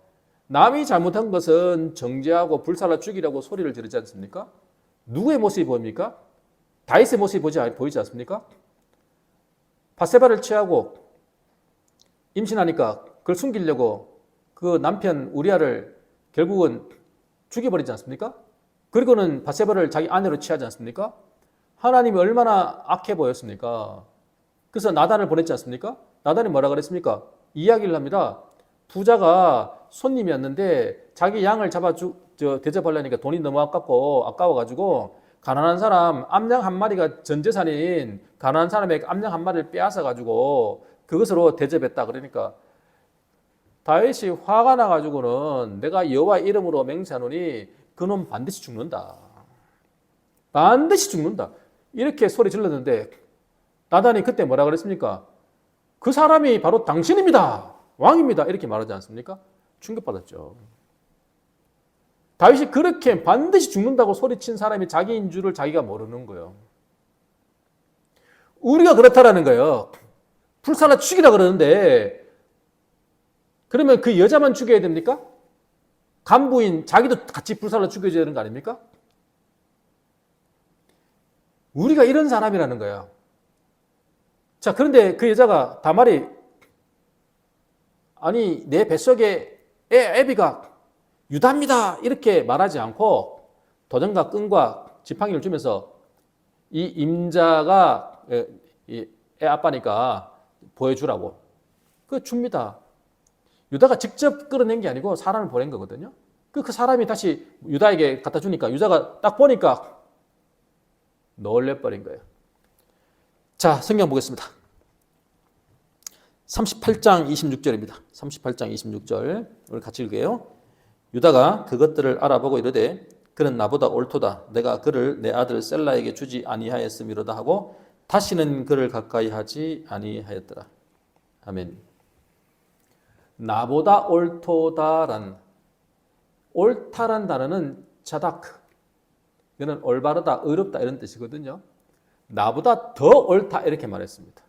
Speaker 1: 남이 잘못한 것은 정죄하고 불살라 죽이라고 소리를 지르지 않습니까? 누구의 모습이 보입니까? 다윗의 모습이 보이지 않습니까? 바세바를 취하고 임신하니까 그걸 숨기려고 그 남편 우리아를 결국은 죽여버리지 않습니까? 그리고는 바세바를 자기 아내로 취하지 않습니까? 하나님이 얼마나 악해 보였습니까? 그래서 나단을 보냈지 않습니까? 나단이 뭐라 그랬습니까? 이야기를 합니다. 부자가 손님이었는데 자기 양을 대접하려니까 돈이 너무 아까워가지고 가난한 사람 암양 한 마리가 전 재산인 가난한 사람의 암양 한 마리를 빼앗아가지고 그것으로 대접했다. 그러니까 다윗이 화가 나가지고는 내가 여호와 이름으로 맹세하노니 그놈 반드시 죽는다. 반드시 죽는다. 이렇게 소리 질렀는데 나단이 그때 뭐라 그랬습니까? 그 사람이 바로 당신입니다. 왕입니다. 이렇게 말하지 않습니까? 충격받았죠. 다윗이 그렇게 반드시 죽는다고 소리친 사람이 자기인 줄을 자기가 모르는 거예요. 우리가 그렇다라는 거예요. 불살라 죽이라 그러는데 그러면 그 여자만 죽여야 됩니까? 간부인 자기도 같이 불살라 죽여줘야 되는 거 아닙니까? 우리가 이런 사람이라는 거예요. 자, 그런데 그 여자가 다말이 아니 내 뱃속에 애비가 유다입니다 이렇게 말하지 않고 도전과 끈과 지팡이를 주면서 이 임자가 애 아빠니까 보여주라고 그 줍니다. 유다가 직접 끌어낸 게 아니고 사람을 보낸 거거든요. 그 사람이 다시 유다에게 갖다 주니까 유다가 딱 보니까 놀래버린 거예요. 자, 성경 보겠습니다. 38장 26절입니다. 38장 26절 우리 같이 읽게요. 유다가 그것들을 알아보고 이르되 그는 나보다 옳도다. 내가 그를 내 아들 셀라에게 주지 아니하였음이로다 하고 다시는 그를 가까이 하지 아니하였더라. 아멘. 나보다 옳도다란 옳다란 단어는 자다크. 이거는 올바르다, 의롭다 이런 뜻이거든요. 나보다 더 옳다 이렇게 말했습니다.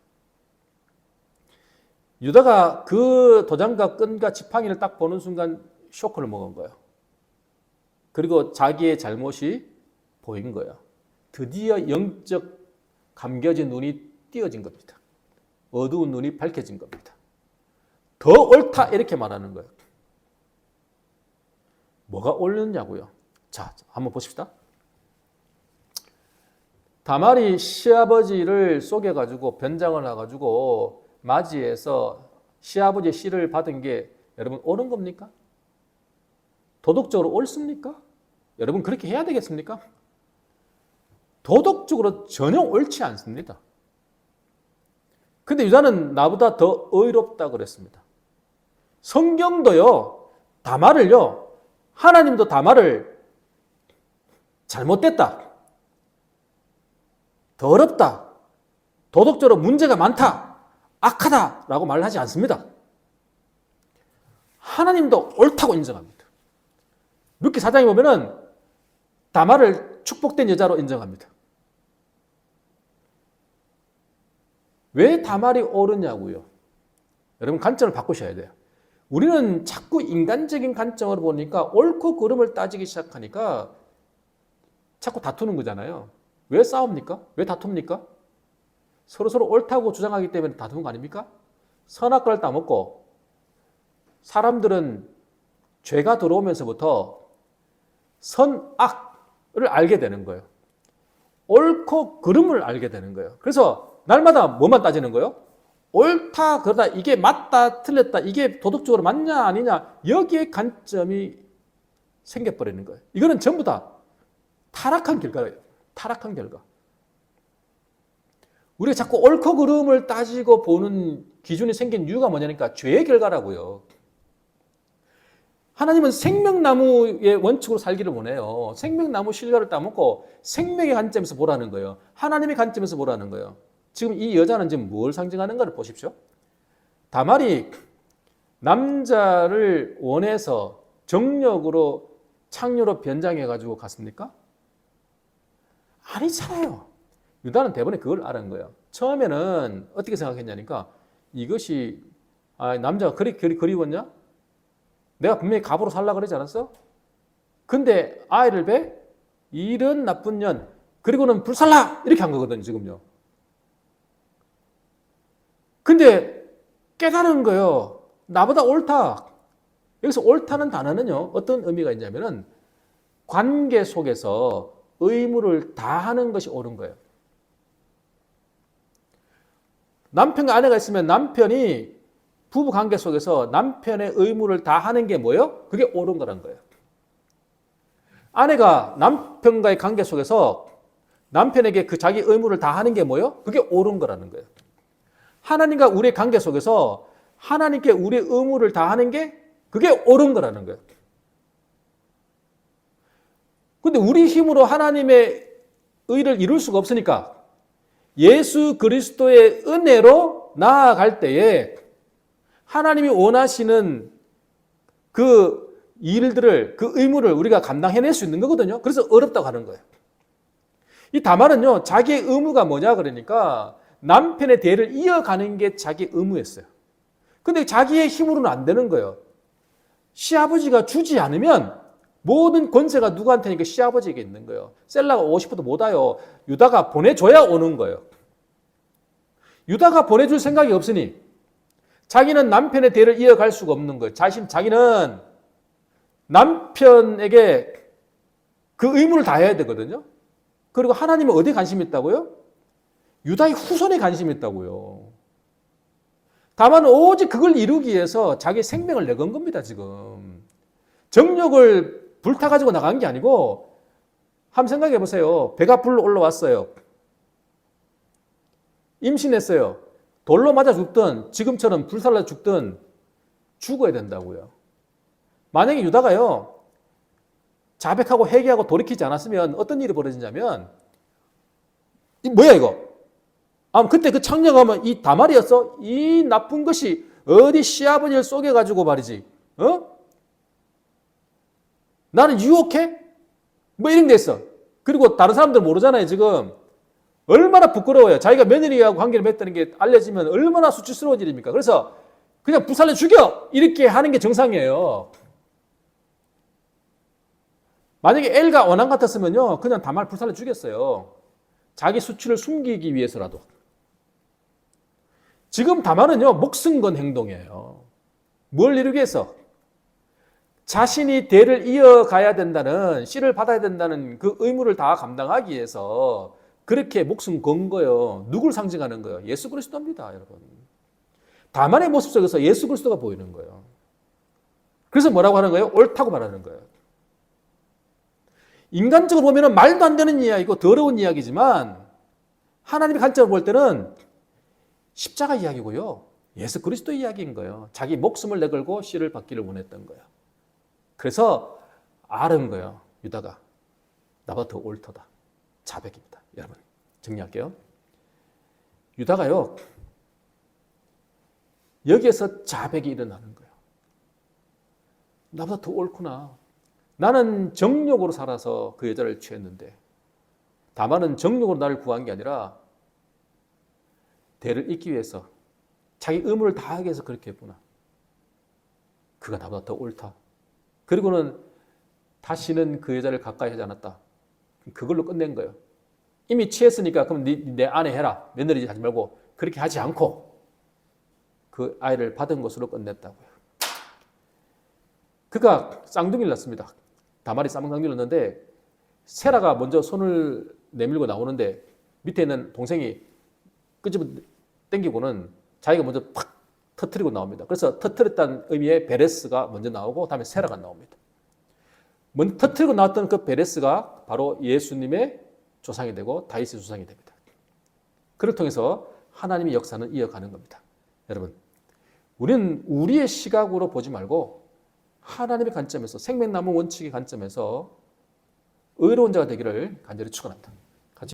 Speaker 1: 유다가 그 도장과 끈과 지팡이를 딱 보는 순간 쇼크를 먹은 거예요. 그리고 자기의 잘못이 보인 거예요. 드디어 영적 감겨진 눈이 띄어진 겁니다. 어두운 눈이 밝혀진 겁니다. 더 옳다 이렇게 말하는 거예요. 뭐가 옳느냐고요. 자, 한번 보십시다. 다말이 시아버지를 속여가지고 변장을 해가지고 맞이해서 시아버지의 씨를 받은 게 여러분 옳은 겁니까? 도덕적으로 옳습니까? 여러분 그렇게 해야 되겠습니까? 도덕적으로 전혀 옳지 않습니다. 근데 유다는 나보다 더 의롭다 그랬습니다. 성경도요, 다말을요, 하나님도 다말을 잘못됐다, 더럽다, 도덕적으로 문제가 많다, 악하다라고 말하지 않습니다. 하나님도 옳다고 인정합니다. 룻기 4장에 보면은 다말을 축복된 여자로 인정합니다. 왜 다말이 옳으냐고요? 여러분 관점을 바꾸셔야 돼요. 우리는 자꾸 인간적인 관점으로 보니까 옳고 그름을 따지기 시작하니까 자꾸 다투는 거잖아요. 왜 싸웁니까? 왜 다툽니까? 서로 옳다고 주장하기 때문에 다투는 거 아닙니까? 선악과를 따먹고 사람들은 죄가 들어오면서부터 선악을 알게 되는 거예요. 옳고 그름을 알게 되는 거예요. 그래서 날마다 뭐만 따지는 거예요? 옳다 그러다 이게 맞다 틀렸다 이게 도덕적으로 맞냐 아니냐 여기에 관점이 생겨버리는 거예요. 이거는 전부 다 타락한 결과예요. 타락한 결과. 우리가 자꾸 옳고 그름을 따지고 보는 기준이 생긴 이유가 뭐냐니까 죄의 결과라고요. 하나님은 생명나무의 원칙으로 살기를 원해요. 생명나무 실과를 따먹고 생명의 관점에서 보라는 거예요. 하나님의 관점에서 보라는 거예요. 지금 이 여자는 지금 뭘 상징하는가를 보십시오. 다말이 남자를 원해서 정력으로 창녀로 변장해가지고 갔습니까? 아니잖아요. 유다는 대번에 그걸 알은 거예요. 처음에는 어떻게 생각했냐니까 이것이 남자가 그리 그리웠냐? 내가 분명히 갑으로 살라 그러지 않았어? 근데 아이를 배? 이런 나쁜 년 그리고는 불살라 이렇게 한 거거든요. 지금요. 근데 깨달은 거예요. 나보다 옳다. 여기서 옳다는 단어는요 어떤 의미가 있냐면은 관계 속에서 의무를 다하는 것이 옳은 거예요. 남편과 아내가 있으면 남편이 부부 관계 속에서 남편의 의무를 다하는 게 뭐예요? 그게 옳은 거란 거예요. 아내가 남편과의 관계 속에서 남편에게 그 자기 의무를 다하는 게 뭐예요? 그게 옳은 거라는 거예요. 하나님과 우리의 관계 속에서 하나님께 우리의 의무를 다하는 게 그게 옳은 거라는 거예요. 근데 우리 힘으로 하나님의 의를 이룰 수가 없으니까 예수 그리스도의 은혜로 나아갈 때에 하나님이 원하시는 그 일들을, 그 의무를 우리가 감당해낼 수 있는 거거든요. 그래서 어렵다고 하는 거예요. 이 다말은요, 자기의 의무가 뭐냐 그러니까 남편의 대를 이어가는 게 자기 의무였어요. 근데 자기의 힘으로는 안 되는 거예요. 시아버지가 주지 않으면 모든 권세가 누구한테니까 시아버지에게 있는 거예요. 셀라가 오고 싶어도 못 와요. 유다가 보내줘야 오는 거예요. 유다가 보내줄 생각이 없으니 자기는 남편의 대를 이어갈 수가 없는 거예요. 자기는 남편에게 그 의무를 다해야 되거든요. 그리고 하나님은 어디에 관심이 있다고요? 유다의 후손에 관심이 있다고요. 다만 오직 그걸 이루기 위해서 자기 생명을 내건 겁니다, 지금. 정욕을 불타가지고 나간 게 아니고, 한번 생각해 보세요. 배가 불러 올라왔어요. 임신했어요. 돌로 맞아 죽든, 지금처럼 불살라 죽든, 죽어야 된다고요. 만약에 유다가요, 자백하고 회개하고 돌이키지 않았으면 어떤 일이 벌어지냐면, 뭐야 이거? 그때 그 창녀가 이 다말이었어? 이 나쁜 것이 어디 시아버지를 속여가지고 말이지. 나는 유혹해? 뭐 이런 게 있어. 그리고 다른 사람들 모르잖아요, 지금. 얼마나 부끄러워요. 자기가 며느리하고 관계를 맺다는 게 알려지면 얼마나 수치스러운 일입니까? 그래서 그냥 불살려 죽여! 이렇게 하는 게 정상이에요. 만약에 엘가 원한 같았으면요, 그냥 다말 불살려 죽였어요. 자기 수치를 숨기기 위해서라도. 지금 다말은요, 목숨 건 행동이에요. 뭘 이루기 위해서? 자신이 대를 이어가야 된다는, 씨를 받아야 된다는 그 의무를 다 감당하기 위해서 그렇게 목숨 건 거예요. 누굴 상징하는 거예요? 예수 그리스도입니다, 여러분. 다만의 모습 속에서 예수 그리스도가 보이는 거예요. 그래서 뭐라고 하는 거예요? 옳다고 말하는 거예요. 인간적으로 보면 말도 안 되는 이야기고 더러운 이야기지만 하나님의 관점으로 볼 때는 십자가 이야기고요. 예수 그리스도 이야기인 거예요. 자기 목숨을 내걸고 씨를 받기를 원했던 거예요. 그래서 아는 거예요. 유다가. 나보다 더 옳도다. 자백입니다. 여러분 정리할게요. 유다가요. 여기에서 자백이 일어나는 거예요. 나보다 더 옳구나. 나는 정욕으로 살아서 그 여자를 취했는데 다만은 정욕으로 나를 구한 게 아니라 대를 잇기 위해서 자기 의무를 다하기 위해서 그렇게 했구나. 그가 나보다 더 옳다. 그리고는 다시는 그 여자를 가까이 하지 않았다. 그걸로 끝낸 거예요. 이미 취했으니까 그럼 내 아내 해라. 며느리 하지 말고 그렇게 하지 않고 그 아이를 받은 것으로 끝냈다고요. 그가 쌍둥이를 낳습니다. 다말이 쌍둥이를 낳는데 세라가 먼저 손을 내밀고 나오는데 밑에 있는 동생이 끄집어 당기고는 자기가 먼저 팍 터뜨리고 나옵니다. 그래서 터뜨렸다는 의미의 베레스가 먼저 나오고 다음에 세라가 나옵니다. 먼저 터뜨리고 나왔던 그 베레스가 바로 예수님의 조상이 되고 다윗의 조상이 됩니다. 그를 통해서 하나님의 역사는 이어가는 겁니다. 여러분, 우리는 우리의 시각으로 보지 말고 하나님의 관점에서 생명나무 원칙의 관점에서 의로운 자가 되기를 간절히 축원합니다.